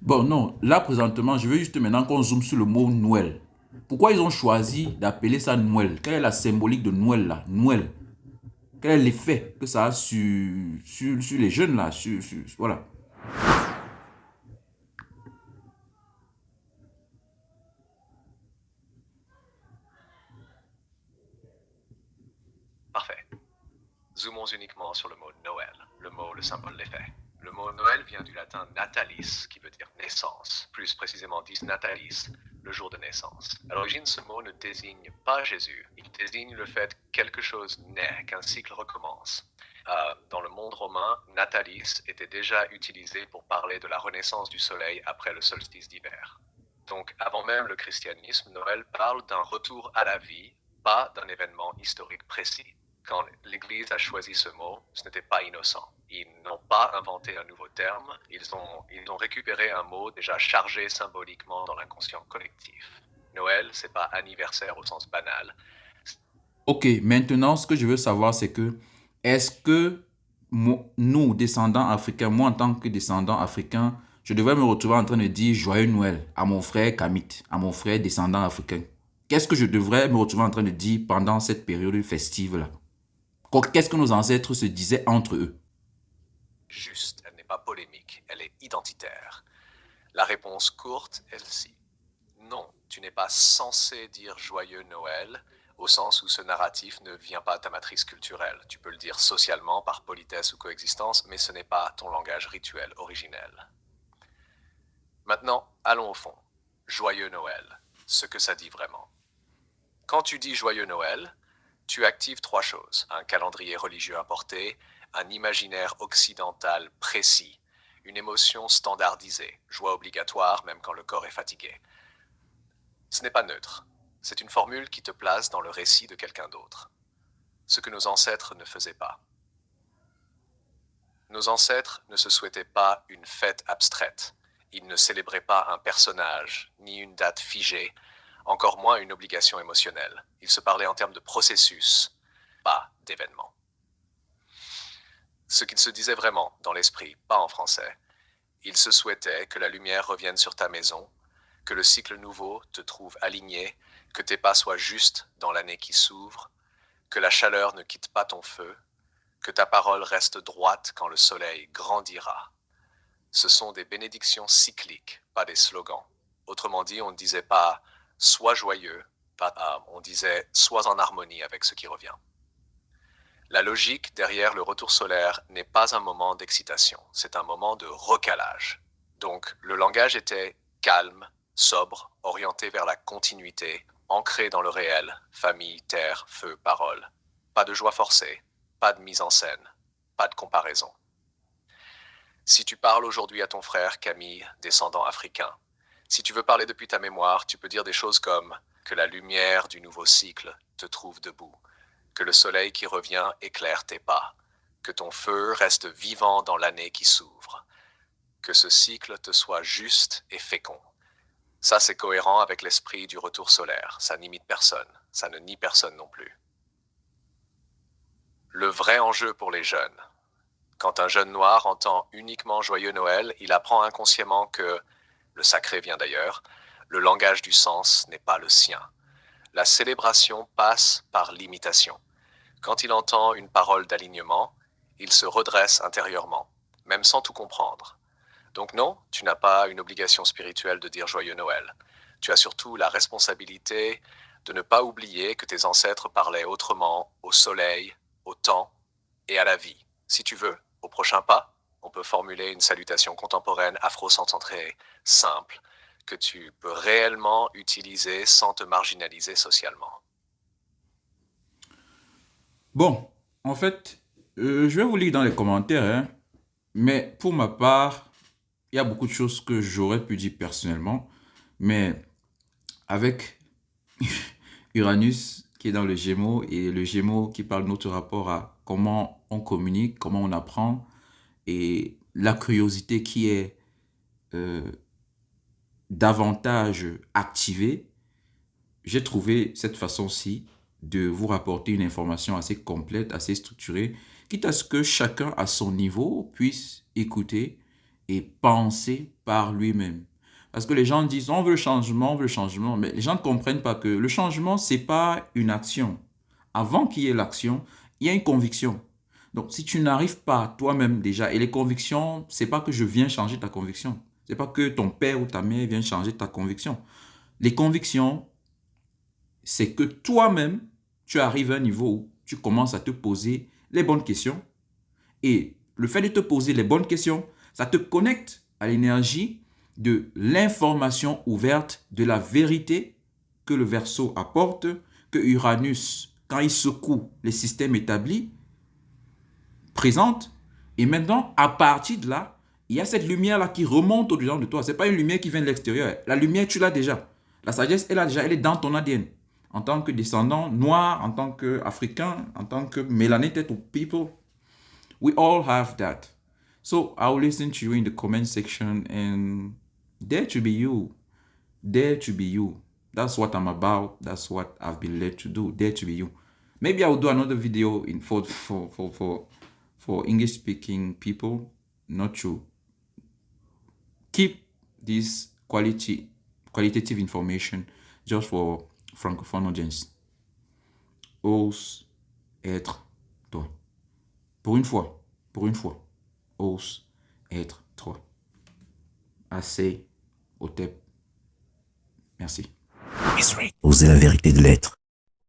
Bon, non, là présentement, je veux juste maintenant qu'on zoome sur le mot Noël. Pourquoi ils ont choisi d'appeler ça Noël? Quelle est la symbolique de Noël là? Noël. Quel est l'effet que ça a sur les jeunes là? Voilà. Parfait. Zoomons uniquement sur le mot Noël, le symbole d'effet. Le mot Noël vient du latin natalis, qui veut dire naissance, plus précisément dis natalis, le jour de naissance. À l'origine, ce mot ne désigne pas Jésus, il désigne le fait que quelque chose naît, qu'un cycle recommence. Dans le monde romain, natalis était déjà utilisé pour parler de la renaissance du soleil après le solstice d'hiver. Donc, avant même le christianisme, Noël parle d'un retour à la vie, pas d'un événement historique précis. Quand l'Église a choisi ce mot, ce n'était pas innocent. Ils n'ont pas inventé un nouveau terme, ils ont récupéré un mot déjà chargé symboliquement dans l'inconscient collectif. Noël, c'est pas anniversaire au sens banal. Ok, maintenant, ce que je veux savoir, c'est que est-ce que nous, descendants africains, moi en tant que descendant africain, je devrais me retrouver en train de dire Joyeux Noël à mon frère Kamit, à mon frère descendant africain. Qu'est-ce que je devrais me retrouver en train de dire pendant cette période festive-là? Qu'est-ce que nos ancêtres se disaient entre eux? Juste, elle n'est pas polémique, elle est identitaire. La réponse courte est celle-ci. Non, tu n'es pas censé dire joyeux Noël, au sens où ce narratif ne vient pas de ta matrice culturelle. Tu peux le dire socialement, par politesse ou coexistence, mais ce n'est pas ton langage rituel originel. Maintenant, allons au fond. Joyeux Noël, ce que ça dit vraiment. Quand tu dis joyeux Noël, tu actives trois choses. Un calendrier religieux importé, un imaginaire occidental précis, une émotion standardisée, joie obligatoire même quand le corps est fatigué. Ce n'est pas neutre. C'est une formule qui te place dans le récit de quelqu'un d'autre. Ce que nos ancêtres ne faisaient pas. Nos ancêtres ne se souhaitaient pas une fête abstraite. Ils ne célébraient pas un personnage, ni une date figée, encore moins une obligation émotionnelle. Ils se parlaient en termes de processus, pas d'événements. Ce qu'ils se disaient vraiment, dans l'esprit, pas en français. Ils se souhaitaient que la lumière revienne sur ta maison, que le cycle nouveau te trouve aligné, que tes pas soient justes dans l'année qui s'ouvre, que la chaleur ne quitte pas ton feu, que ta parole reste droite quand le soleil grandira. Ce sont des bénédictions cycliques, pas des slogans. Autrement dit, on ne disait pas sois joyeux, on disait sois en harmonie avec ce qui revient. La logique derrière le retour solaire n'est pas un moment d'excitation, c'est un moment de recalage. Donc le langage était calme, sobre, orienté vers la continuité, ancré dans le réel, famille, terre, feu, parole. Pas de joie forcée, pas de mise en scène, pas de comparaison. Si tu parles aujourd'hui à ton frère Camille, descendant africain, si tu veux parler depuis ta mémoire, tu peux dire des choses comme que la lumière du nouveau cycle te trouve debout, que le soleil qui revient éclaire tes pas, que ton feu reste vivant dans l'année qui s'ouvre, que ce cycle te soit juste et fécond. Ça, c'est cohérent avec l'esprit du retour solaire. Ça n'imite personne, ça ne nie personne non plus. Le vrai enjeu pour les jeunes. Quand un jeune noir entend uniquement Joyeux Noël, il apprend inconsciemment que, le sacré vient d'ailleurs, le langage du sens n'est pas le sien. La célébration passe par l'imitation. Quand il entend une parole d'alignement, il se redresse intérieurement, même sans tout comprendre. Donc non, tu n'as pas une obligation spirituelle de dire Joyeux Noël. Tu as surtout la responsabilité de ne pas oublier que tes ancêtres parlaient autrement au soleil, au temps et à la vie. Si tu veux, au prochain pas, on peut formuler une salutation contemporaine afro-centrée, simple, que tu peux réellement utiliser sans te marginaliser socialement. Bon, en fait, je vais vous lire dans les commentaires, hein, mais pour ma part, il y a beaucoup de choses que j'aurais pu dire personnellement, mais avec Uranus qui est dans le Gémeaux et le Gémeaux qui parle de notre rapport à comment on communique, comment on apprend et la curiosité qui est euh, davantage activée, j'ai trouvé cette façon-ci de vous rapporter une information assez complète, assez structurée, quitte à ce que chacun à son niveau puisse écouter et penser par lui-même. Parce que les gens disent, on veut le changement, mais les gens ne comprennent pas que le changement, c'est pas une action. Avant qu'il y ait l'action, il y a une conviction. Donc, si tu n'arrives pas toi-même déjà, et les convictions, c'est pas que je viens changer ta conviction. C'est pas que ton père ou ta mère vient changer ta conviction. Les convictions, c'est que toi-même, tu arrives à un niveau où tu commences à te poser les bonnes questions. Et le fait de te poser les bonnes questions, ça te connecte à l'énergie de l'information ouverte, de la vérité que le Verseau apporte, que Uranus, quand il secoue les systèmes établis, présente. Et maintenant, à partir de là, il y a cette lumière-là qui remonte au-dedans de toi. Ce n'est pas une lumière qui vient de l'extérieur. La lumière, tu l'as déjà. La sagesse, elle a déjà, elle est dans ton ADN. En tant que descendant noir, en tant qu'Africain, en tant que melanated people, we all have that. So I'll listen to you in the comment section and dare to be you. Dare to be you. That's what I'm about. That's what I've been led to do. Dare to be you. Maybe I'll do another video for English speaking people, not to keep this qualitative information just for francophone audience. Ose être toi. Pour une fois, ose être toi. Assez au tep. Merci. Oser la vérité de l'être.